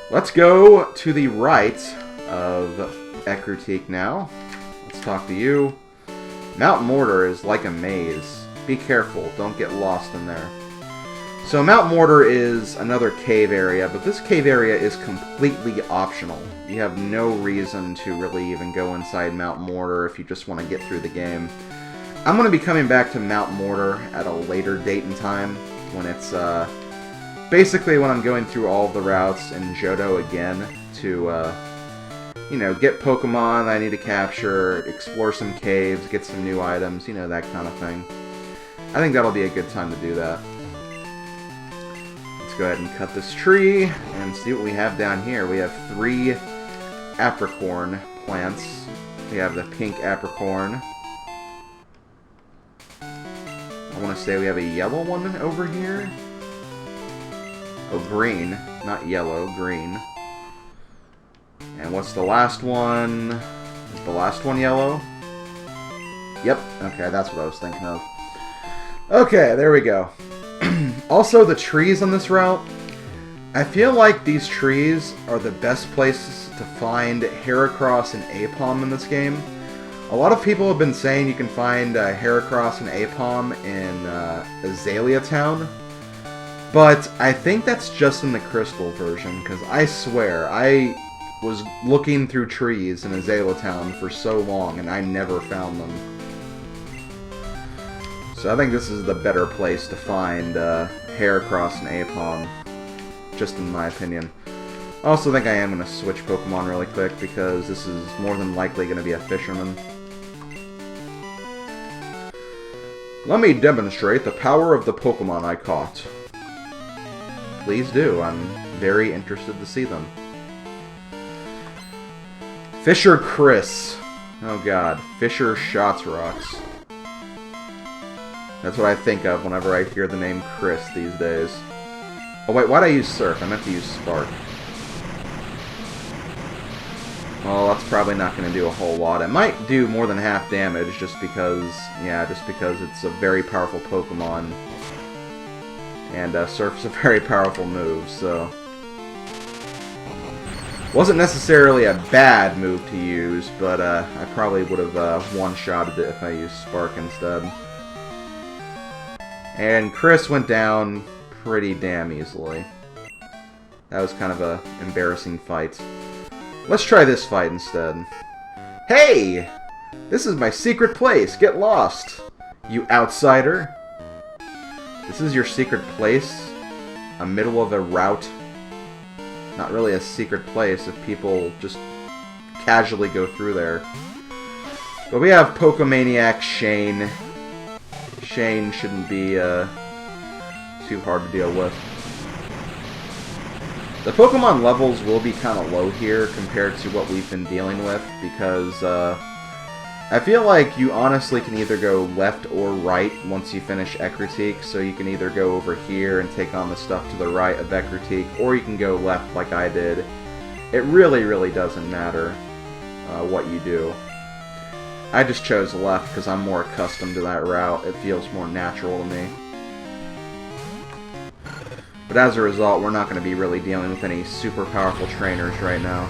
Let's go to the right of Ekrutik now. Let's talk to you. Mount Mortar is like a maze. Be careful, don't get lost in there. So Mount Mortar is another cave area, but this cave area is completely optional. You have no reason to really even go inside Mount Mortar if you just want to get through the game. I'm going to be coming back to Mount Mortar at a later date and time, when it's basically when I'm going through all of the routes in Johto again to, you know, get Pokemon I need to capture, explore some caves, get some new items, you know, that kind of thing. I think that'll be a good time to do that. Let's go ahead and cut this tree and see what we have down here. We have 3 apricorn plants. We have the pink apricorn. I want to say we have a yellow one over here. Oh, green. Not yellow, green. And what's the last one? Is the last one yellow? Yep. Okay, that's what I was thinking of. Okay, there we go. Also, the trees on this route. I feel like these trees are the best places to find Heracross and Aipom in this game. A lot of people have been saying you can find Heracross and Aipom in Azalea Town. But I think that's just in the Crystal version, because I swear, I was looking through trees in Azalea Town for so long, and I never found them. So I think this is the better place to find Heracross and Aipom, just in my opinion. I also think I am going to switch Pokemon really quick, because this is more than likely going to be a fisherman. Let me demonstrate the power of the Pokemon I caught. Please do. I'm very interested to see them. Fisher Chris. Oh god. Fisher Shots Rocks. That's what I think of whenever I hear the name Chris these days. Oh wait, why'd I use Surf? I meant to use Spark. Well, that's probably not going to do a whole lot. It might do more than half damage just because, yeah, just because it's a very powerful Pokemon. And Surf's a very powerful move, so... Wasn't necessarily a bad move to use, but I probably would have one-shotted it if I used Spark instead. And Chris went down pretty damn easily. That was kind of a embarrassing fight. Let's try this fight instead. Hey! This is my secret place! Get lost! You outsider! This is your secret place? A middle of a route? Not really a secret place if people just casually go through there. But we have Pokemaniac Shane. Shane shouldn't be too hard to deal with. The Pokemon levels will be kind of low here compared to what we've been dealing with, because I feel like you honestly can either go left or right once you finish Ekrutik, so you can either go over here and take on the stuff to the right of Ekrutik, or you can go left like I did. It really, really doesn't matter what you do. I just chose left because I'm more accustomed to that route. It feels more natural to me. But as a result, we're not going to be really dealing with any super powerful trainers right now.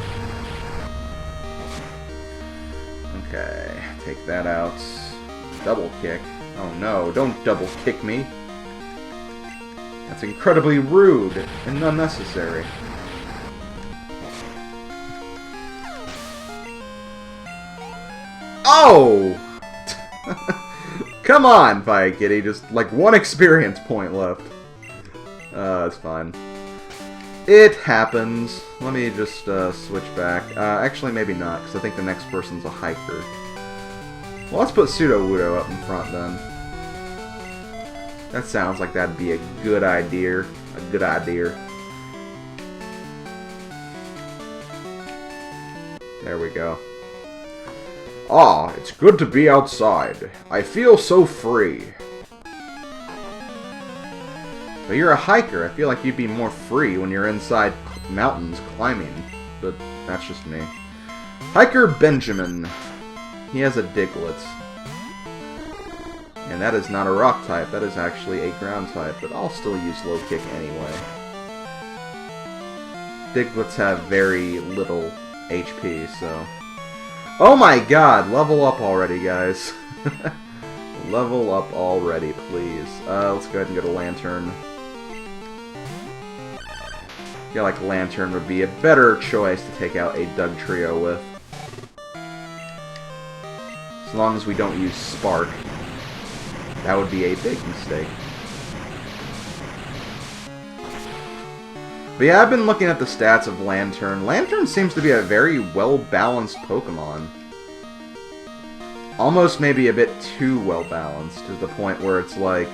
Okay, take that out. Double kick. Oh no, don't double kick me. That's incredibly rude and unnecessary. Oh! Come on, Kitty. Just like one experience point left. It's fine. It happens. Let me just switch back. Actually, maybe not, because I think the next person's a hiker. Well, let's put Sudowoodo up in front, then. That sounds like that'd be a good idea. A good idea. There we go. Ah, it's good to be outside. I feel so free. But you're a hiker. I feel like you'd be more free when you're inside mountains climbing. But that's just me. Hiker Benjamin. He has a Diglett. And that is not a rock type. That is actually a ground type. But I'll still use low kick anyway. Digletts have very little HP, so... Oh my god! Level up already, guys. Level up already, please. Let's go ahead and go to Lantern. I feel like Lantern would be a better choice to take out a Doug Trio with. As long as we don't use Spark. That would be a big mistake. But yeah, I've been looking at the stats of Lantern. Lantern seems to be a very well-balanced Pokemon. Almost maybe a bit too well-balanced, to the point where it's like,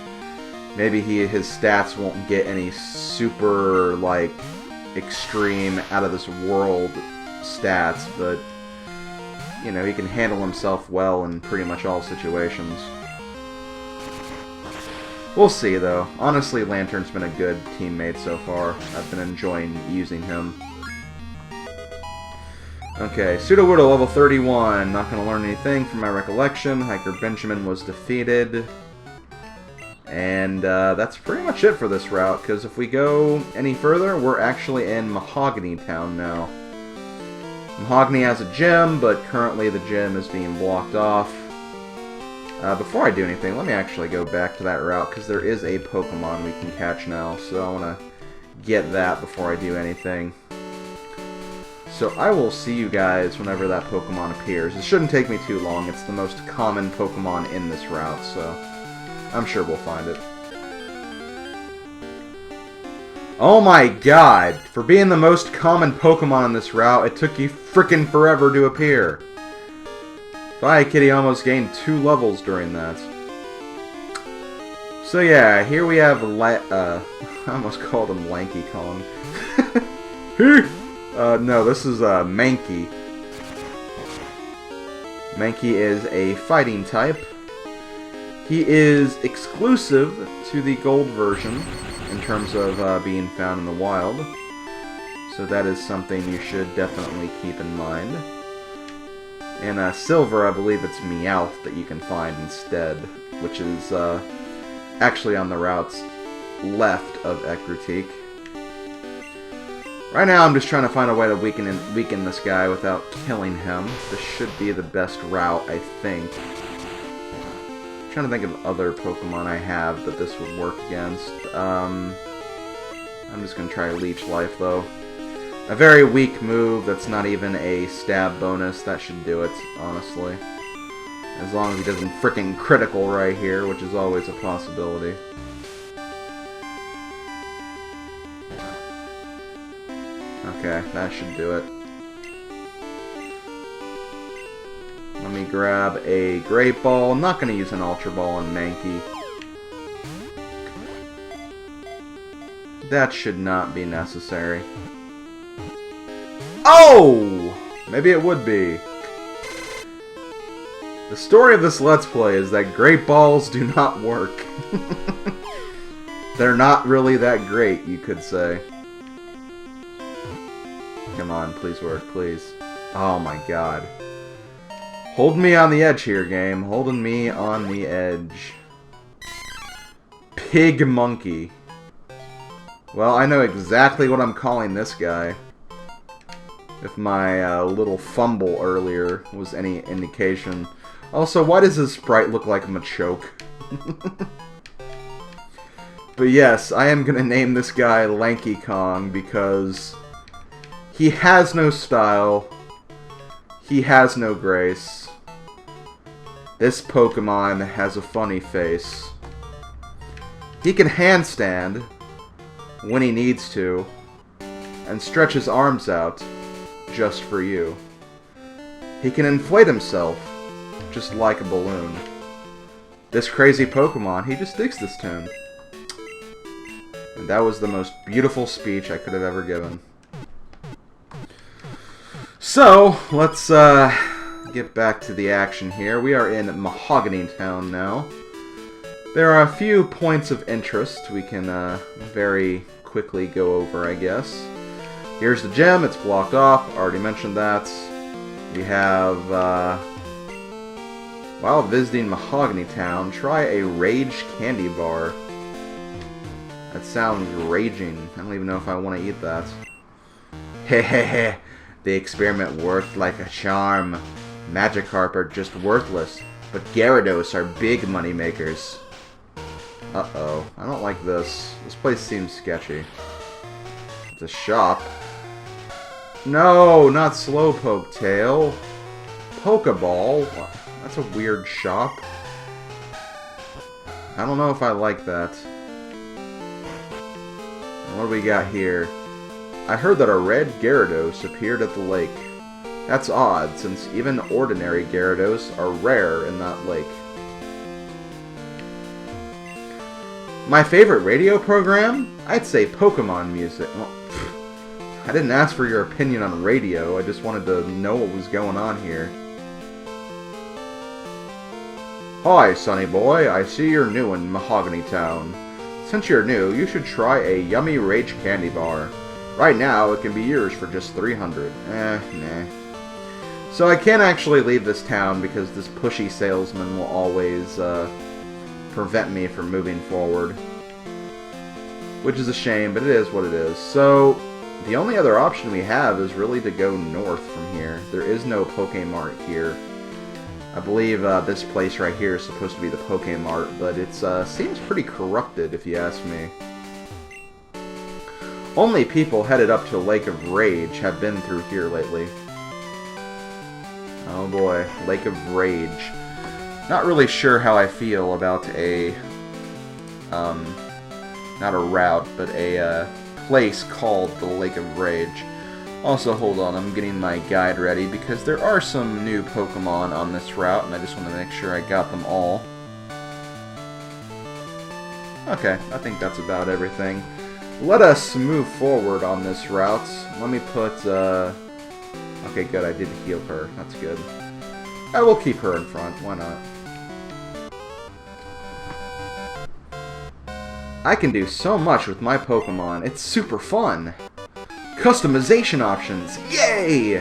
maybe his stats won't get any super, like, extreme, out-of-this-world stats, but, you know, he can handle himself well in pretty much all situations. We'll see, though. Honestly, Lantern's been a good teammate so far. I've been enjoying using him. Okay, Sudowoodo, level 31. Not going to learn anything from my recollection. Hiker Benjamin was defeated. And that's pretty much it for this route, because if we go any further, we're actually in Mahogany Town now. Mahogany has a gym, but currently the gym is being blocked off. Before I do anything, let me actually go back to that route, because there is a Pokemon we can catch now, so I want to get that before I do anything. So I will see you guys whenever that Pokemon appears. It shouldn't take me too long. It's the most common Pokemon in this route, so I'm sure we'll find it. Oh my god! For being the most common Pokemon in this route, it took you frickin' forever to appear. Bye, Kitty almost gained 2 levels during that. So yeah, here we have I almost called him Lanky Kong. No, this is Mankey. Mankey is a fighting type. He is exclusive to the gold version in terms of being found in the wild. So that is something you should definitely keep in mind. In silver, I believe it's Meowth that you can find instead, which is actually on the routes left of Ecruteak. Right now, I'm just trying to find a way to weaken this guy without killing him. This should be the best route, I think. I'm trying to think of other Pokemon I have that this would work against. I'm just going to try Leech Life, though. A very weak move that's not even a stab bonus. That should do it, honestly. As long as he doesn't frickin' critical right here, which is always a possibility. Okay, that should do it. Let me grab a Great Ball. I'm not going to use an Ultra Ball on Mankey. That should not be necessary. Oh! Maybe it would be. The story of this Let's Play is that Great Balls do not work. They're not really that great, you could say. Come on, please work, please. Oh my god. Hold me on the edge here, game. Holding me on the edge. Pig Monkey. Well, I know exactly what I'm calling this guy. If my little fumble earlier was any indication. Also, why does his sprite look like Machoke? But yes, I am going to name this guy Lanky Kong because he has no style. He has no grace. This Pokemon has a funny face. He can handstand when he needs to and stretch his arms out just for you. He can inflate himself just like a balloon. This crazy Pokemon, he just digs this tune. And that was the most beautiful speech I could have ever given. So, let's get back to the action here. We are in Mahogany Town now. There are a few points of interest we can very quickly go over, I guess. Here's the gym, it's blocked off, already mentioned that. We have, while visiting Mahogany Town, try a Rage Candy Bar. That sounds raging. I don't even know if I want to eat that. Hehehe. The experiment worked like a charm. Magikarp are just worthless, but Gyarados are big money makers. Uh-oh. I don't like this. This place seems sketchy. It's a shop. No, not Slowpoke Tail. Pokeball? That's a weird shop. I don't know if I like that. What do we got here? I heard that a red Gyarados appeared at the lake. That's odd, since even ordinary Gyarados are rare in that lake. My favorite radio program? I'd say Pokemon music. Well, I didn't ask for your opinion on radio, I just wanted to know what was going on here. Hi, Sonny Boy, I see you're new in Mahogany Town. Since you're new, you should try a yummy Rage candy bar. Right now, it can be yours for just 300. Nah. So I can't actually leave this town because this pushy salesman will always prevent me from moving forward. Which is a shame, but it is what it is. So, the only other option we have is really to go north from here. There is no Pokemart here. I believe this place right here is supposed to be the Pokemart, but it seems pretty corrupted if you ask me. Only people headed up to Lake of Rage have been through here lately. Oh boy, Lake of Rage. Not really sure how I feel about a, not a route, but a place called the Lake of Rage. Also, hold on, I'm getting my guide ready because there are some new Pokemon on this route, and I just want to make sure I got them all. Okay, I think that's about everything. Let us move forward on this route. Let me put, okay, good, I did heal her. That's good. I will keep her in front, why not? I can do so much with my Pokemon, it's super fun! Customization options! Yay!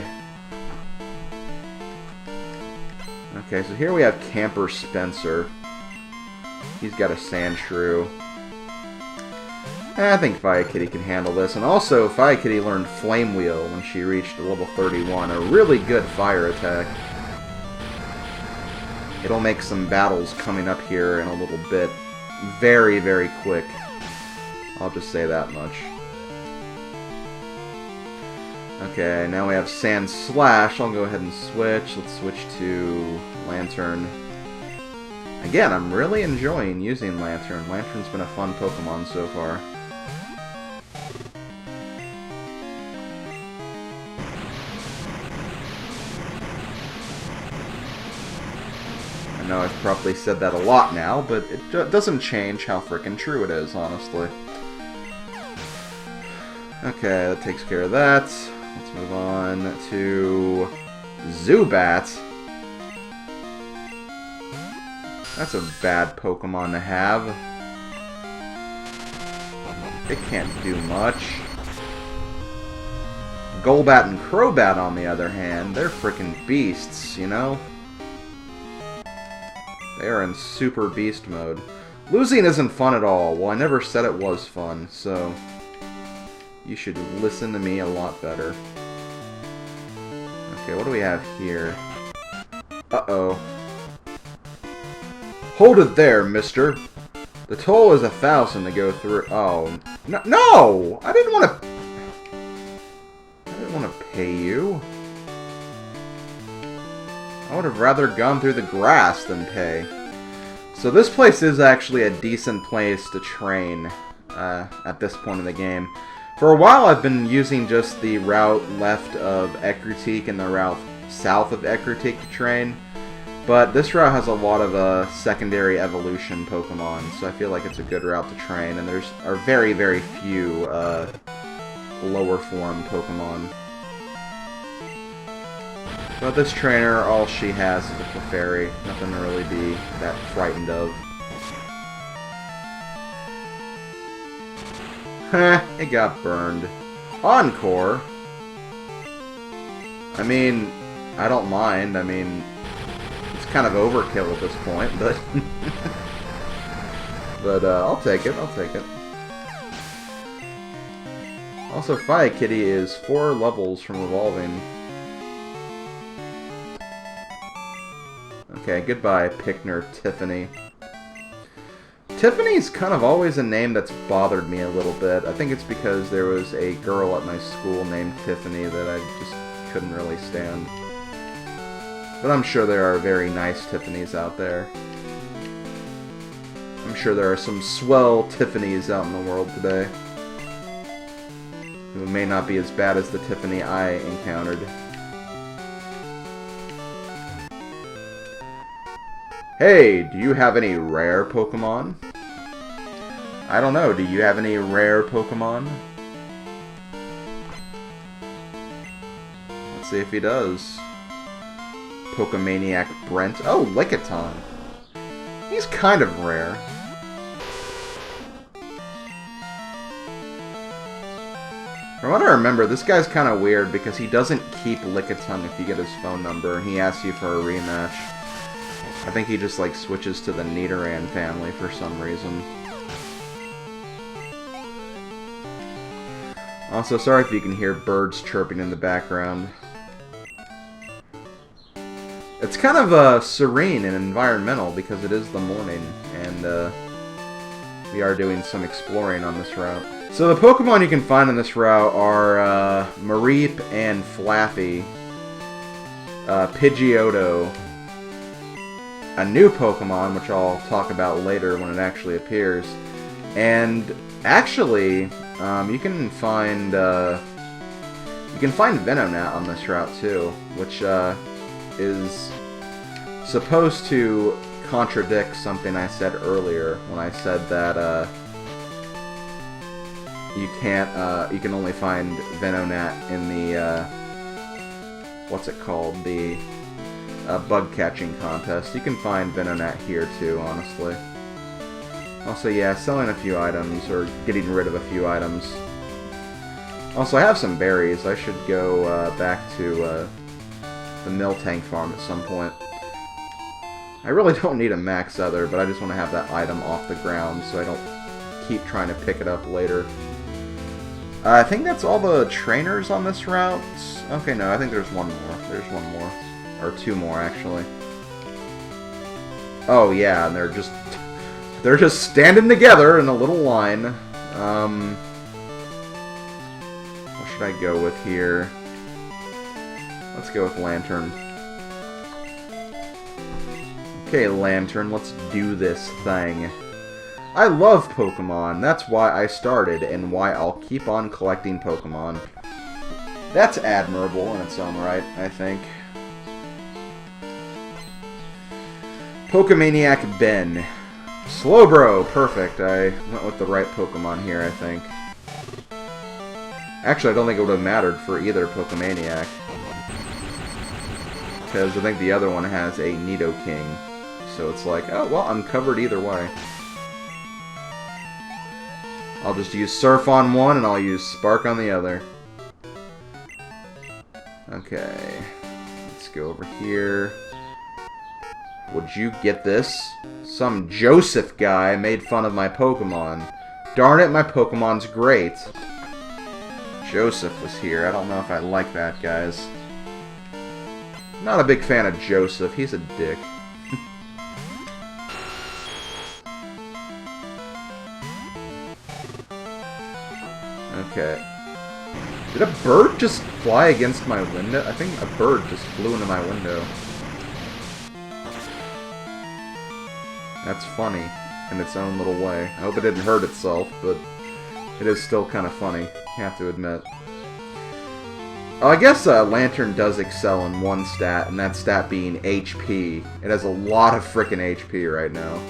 Okay, so here we have Camper Spencer. He's got a Sandshrew. I think Fire Kitty can handle this. And also, Fire Kitty learned Flame Wheel when she reached level 31. A really good fire attack. It'll make some battles coming up here in a little bit very, very quick. I'll just say that much. Okay, now we have Sand Slash. I'll go ahead and switch. Let's switch to Lantern. Again, I'm really enjoying using Lantern. Lantern's been a fun Pokemon so far. I know I've probably said that a lot now, but it doesn't change how frickin' true it is, honestly. Okay, that takes care of that. Let's move on to Zubat. That's a bad Pokemon to have. It can't do much. Golbat and Crobat, on the other hand, they're frickin' beasts, you know? They are in super beast mode. Losing isn't fun at all. Well, I never said it was fun, so you should listen to me a lot better. Okay, what do we have here? Uh-oh. Hold it there, mister. The toll is 1,000 to go through. Oh, no! I didn't want to pay you. I would have rather gone through the grass than pay. So this place is actually a decent place to train at this point in the game. For a while I've been using just the route left of Ecruteak and the route south of Ecruteak to train. But this route has a lot of secondary evolution Pokemon, so I feel like it's a good route to train. And there's are very, very few lower form Pokemon. But this trainer, all she has is a Clefairy. Nothing to really be that frightened of. Heh, it got burned. Encore? I mean, I don't mind. I mean, it's kind of overkill at this point, but... but, I'll take it, I'll take it. Also, Fire Kitty is 4 levels from evolving. Okay, goodbye, Pickner Tiffany. Tiffany's kind of always a name that's bothered me a little bit. I think it's because there was a girl at my school named Tiffany that I just couldn't really stand. But I'm sure there are very nice Tiffany's out there. I'm sure there are some swell Tiffany's out in the world today. Who may not be as bad as the Tiffany I encountered. Hey, do you have any rare Pokemon? I don't know, do you have any rare Pokemon? Let's see if he does. Pokemaniac Brent. Oh, Lickitung. He's kind of rare. From what I remember, this guy's kind of weird because he doesn't keep Lickitung if you get his phone number and he asks you for a rematch. I think he just, like, switches to the Nidoran family for some reason. Also, sorry if you can hear birds chirping in the background. It's kind of serene and environmental because it is the morning, and we are doing some exploring on this route. So the Pokemon you can find on this route are Mareep and Flappy, Pidgeotto, a new Pokemon, which I'll talk about later when it actually appears, and actually, you can find Venonat on this route too, which is supposed to contradict something I said earlier when I said that you can only find Venonat in the what's it called, the bug catching contest. You can find Venonat here too, honestly. Also, yeah, selling a few items, or getting rid of a few items. Also, I have some berries. I should go back to the Miltank farm at some point. I really don't need a max other, but I just want to have that item off the ground so I don't keep trying to pick it up later. I think that's all the trainers on this route. Okay, no, I think there's one more. There's one more. Or 2 more, actually. Oh, yeah, and they're just standing together in a little line. What should I go with here? Let's go with Lantern. Okay, Lantern, let's do this thing. I love Pokemon. That's why I started, and why I'll keep on collecting Pokemon. That's admirable in its own right, I think. Pokemaniac Ben. Slowbro, perfect. I went with the right Pokemon here, I think. Actually, I don't think it would have mattered for either Pokemaniac. Because I think the other one has a Nidoking. So it's like, oh, well, I'm covered either way. I'll just use Surf on one, and I'll use Spark on the other. Okay. Let's go over here. Would you get this? Some Joseph guy made fun of my Pokemon. Darn it, my Pokemon's great. Joseph was here. I don't know if I like that, guys. Not a big fan of Joseph. He's a dick. Okay. Did a bird just fly against my window? I think a bird just flew into my window. That's funny, in its own little way. I hope it didn't hurt itself, but it is still kind of funny, you have to admit. Oh, I guess Lantern does excel in one stat, and that stat being HP. It has a lot of frickin' HP right now.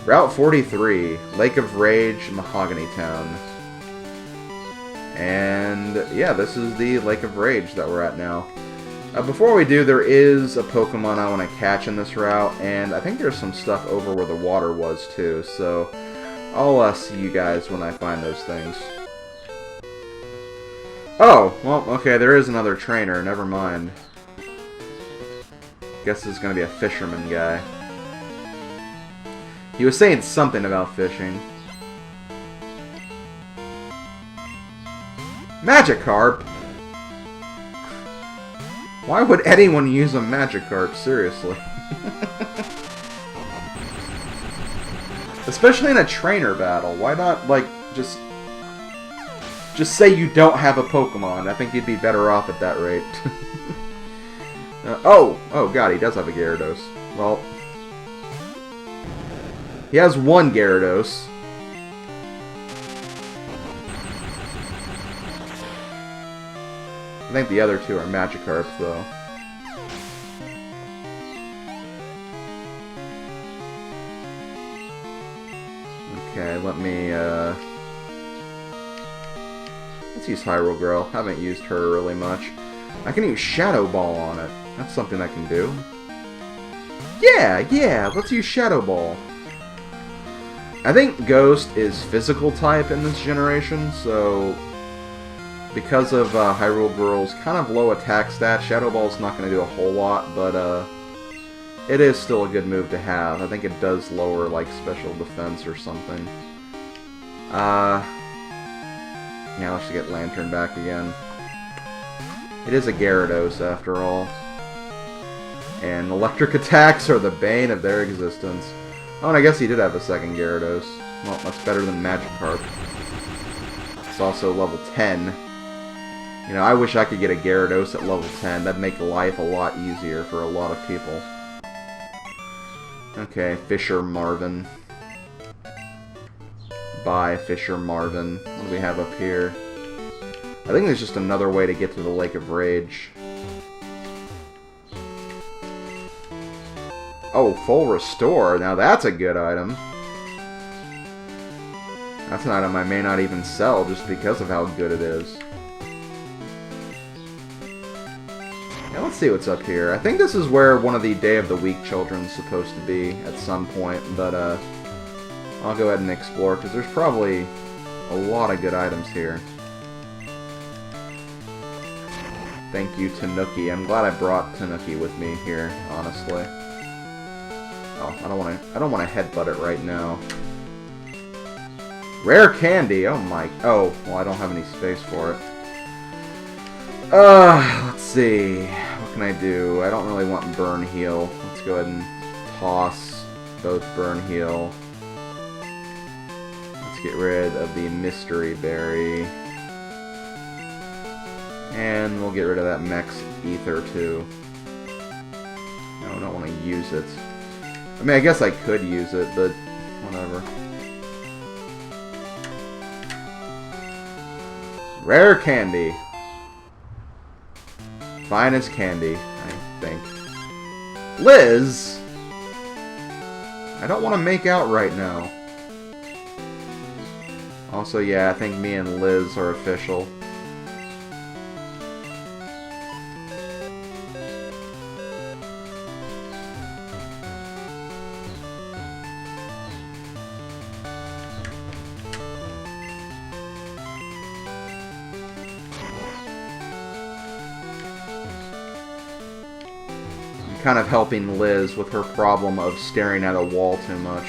Route 43, Lake of Rage, Mahogany Town. And yeah, this is the Lake of Rage that we're at now. Before we do, there is a Pokemon I want to catch in this route, and I think there's some stuff over where the water was too, so I'll see you guys when I find those things. Oh, well, okay, there is another trainer, never mind. Guess this is going to be a fisherman guy. He was saying something about fishing. Magikarp? Why would anyone use a Magikarp, seriously? Especially in a trainer battle. Why not, like, just say you don't have a Pokemon. I think you'd be better off at that rate. Oh god, he does have a Gyarados. Well, he has one Gyarados. I think the other two are Magikarps, though. Okay, let me, let's use Hyrule Girl. Haven't used her really much. I can use Shadow Ball on it. That's something I can do. Yeah, let's use Shadow Ball. I think Ghost is physical type in this generation, so because of Hyrule Girl's kind of low attack stat, Shadow Ball's not going to do a whole lot, but it is still a good move to have. I think it does lower, like, special defense or something. Yeah, let's get Lantern back again. It is a Gyarados, after all. And electric attacks are the bane of their existence. Oh, and I guess he did have a second Gyarados. Well, that's better than Magikarp. It's also level 10. You know, I wish I could get a Gyarados at level 10. That'd make life a lot easier for a lot of people. Okay, Fisher Marvin. Bye, Fisher Marvin. What do we have up here? I think there's just another way to get to the Lake of Rage. Oh, Full Restore. Now that's a good item. That's an item I may not even sell just because of how good it is. Now let's see what's up here. I think this is where one of the Day of the Week children's supposed to be at some point, but I'll go ahead and explore because there's probably a lot of good items here. Thank you, Tanuki. I'm glad I brought Tanuki with me here, honestly. Oh, I don't want to headbutt it right now. Rare candy. Oh my. Oh, well, I don't have any space for it. Let's see. What can I do? I don't really want Burn Heal. Let's go ahead and toss both Burn Heal. Let's get rid of the Mystery Berry. And we'll get rid of that Max Ether, too. No, I don't want to use it. I mean, I guess I could use it, but whatever. Rare candy. Fine as candy, I think. Liz! I don't want to make out right now. Also, yeah, I think me and Liz are official. Kind of helping Liz with her problem of staring at a wall too much.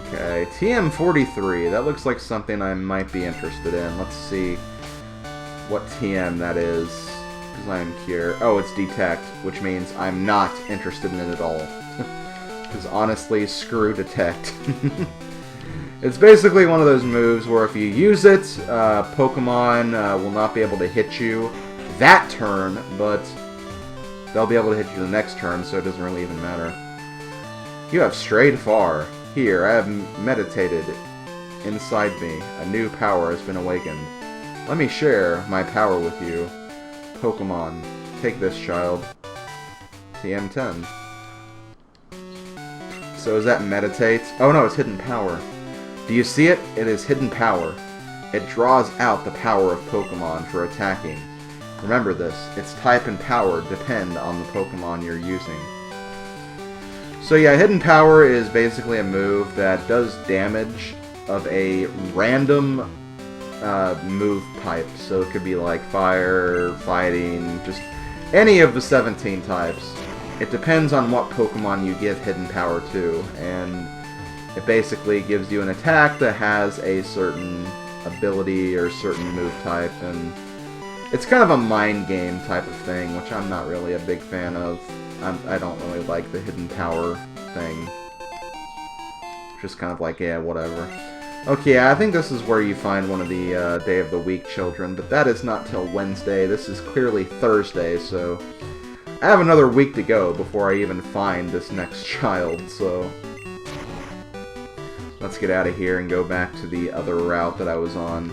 Okay, TM43. That looks like something I might be interested in. Let's see what TM that is. Because I am curious. Oh, it's Detect, which means I'm not interested in it at all. Because honestly, screw Detect. It's basically one of those moves where if you use it, Pokemon will not be able to hit you that turn, but they'll be able to hit you the next turn, so it doesn't really even matter. You have strayed far. Here, I have meditated inside me. A new power has been awakened. Let me share my power with you. Pokemon, take this, child. TM10. So is that meditate? Oh no, it's hidden power. Do you see it? It is hidden power. It draws out the power of Pokemon for attacking. Remember this, its type and power depend on the Pokemon you're using. So yeah, hidden power is basically a move that does damage of a random move type. So it could be like fire, fighting, just any of the 17 types. It depends on what Pokemon you give hidden power to, and It basically gives you an attack that has a certain ability or certain move type, and it's kind of a mind game type of thing, which I'm not really a big fan of. I don't really like the hidden power thing. Just kind of like, yeah, whatever. Okay, I think this is where you find one of the Day of the Week children, but that is not till Wednesday. This is clearly Thursday, so I have another week to go before I even find this next child, so let's get out of here and go back to the other route that I was on.